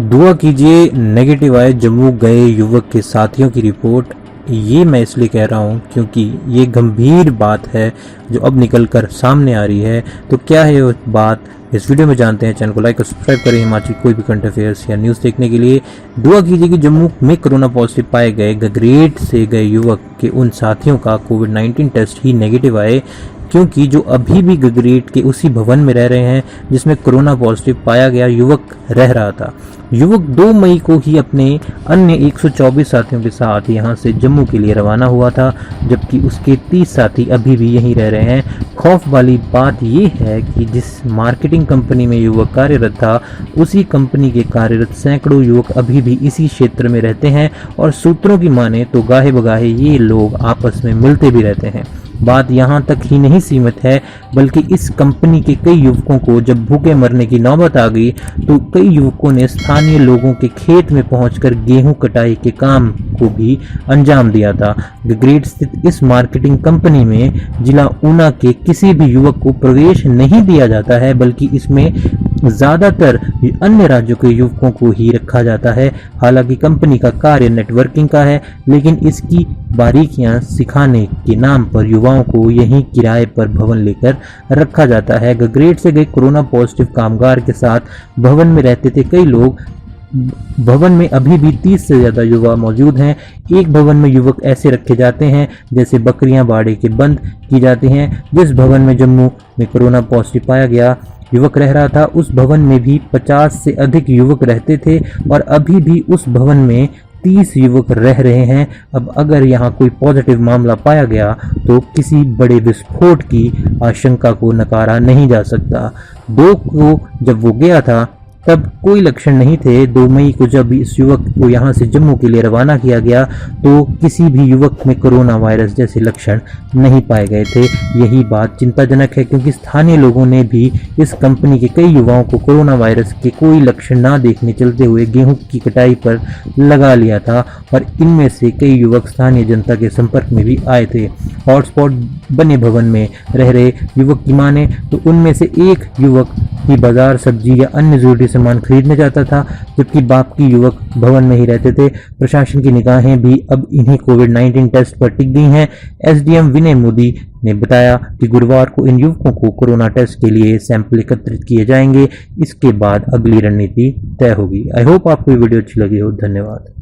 दुआ कीजिए नेगेटिव आए जम्मू गए युवक के साथियों की रिपोर्ट। ये मैं इसलिए कह रहा हूँ क्योंकि ये गंभीर बात है जो अब निकलकर सामने आ रही है। तो क्या है वो बात, इस वीडियो में जानते हैं। चैनल को लाइक और सब्सक्राइब करें हिमाचल कोई भी करंट अफेयर्स या न्यूज़ देखने के लिए। दुआ कीजिए कि जम्मू में कोरोना पॉजिटिव पाए गए गगरेट से गए युवक के उन साथियों का कोविड-19 टेस्ट ही नेगेटिव आए, क्योंकि जो अभी भी गगरेट के उसी भवन में रह रहे हैं जिसमें कोरोना पॉजिटिव पाया गया युवक रह रहा था। युवक 2 मई को ही अपने अन्य 124 साथियों के साथ यहां से जम्मू के लिए रवाना हुआ था, जबकि उसके 30 साथी अभी भी यहीं रह रहे हैं। खौफ वाली बात यह है कि जिस मार्केटिंग कंपनी में युवक कार्यरत था, उसी कंपनी के कार्यरत सैकड़ों युवक अभी भी इसी क्षेत्र में रहते हैं और सूत्रों की माने तो गाहे बगाहे ये लोग आपस में मिलते भी रहते हैं। बात यहाँ तक ही नहीं सीमित है, बल्कि इस कंपनी के कई युवकों को जब भूखे मरने की नौबत आ गई तो कई युवकों ने स्थानीय लोगों के खेत में पहुंचकर गेहूं कटाई के काम को भी अंजाम दिया था। गगरेट स्थित इस मार्केटिंग कंपनी में जिला ऊना के किसी भी युवक को प्रवेश नहीं दिया जाता है, बल्कि इसमें ज्यादातर अन्य राज्यों के युवकों को ही रखा जाता है। हालांकि कंपनी का कार्य नेटवर्किंग का है, लेकिन इसकी बारीकियां सिखाने के नाम पर युवाओं को यहीं किराए पर भवन लेकर रखा जाता है। गगरेट से गए कोरोना पॉजिटिव कामगार के साथ भवन में रहते थे कई लोग। भवन में अभी भी 30 से ज्यादा युवा मौजूद हैं। एक भवन में युवक ऐसे रखे जाते हैं जैसे बकरियां बाड़े के बंद की जाती हैं। जिस भवन में जम्मू में कोरोना पॉजिटिव पाया गया युवक रह रहा था, उस भवन में भी 50 से अधिक युवक रहते थे और अभी भी उस भवन में 30 युवक रह रहे हैं। अब अगर यहाँ कोई पॉजिटिव मामला पाया गया तो किसी बड़े विस्फोट की आशंका को नकारा नहीं जा सकता। 2 को जब वो गया था तब कोई लक्षण नहीं थे। 2 मई को जब इस युवक को यहाँ से जम्मू के लिए रवाना किया गया तो किसी भी युवक में कोरोना वायरस जैसे लक्षण नहीं पाए गए थे। यही बात चिंताजनक है, क्योंकि स्थानीय लोगों ने भी इस कंपनी के कई युवाओं को कोरोना वायरस के कोई लक्षण ना देखने चलते हुए गेहूं की कटाई पर लगा लिया था और इनमें से कई युवक स्थानीय जनता के संपर्क में भी आए थे। हॉटस्पॉट बने भवन में रह रहे युवक की माने तो उनमें से एक युवक ही बाजार सब्जी या अन्य जरूरी सामान खरीदने जाता था, जबकि बाकी युवक भवन में ही रहते थे। प्रशासन की निगाहें भी अब इन्हीं कोविड-19 टेस्ट पर टिक गई हैं। एसडीएम विनय मोदी ने बताया कि गुरुवार को इन युवकों को कोरोना टेस्ट के लिए सैंपल एकत्रित किए जाएंगे। इसके बाद अगली रणनीति तय होगी। आई होप आपको ये वीडियो अच्छी लगी हो। धन्यवाद।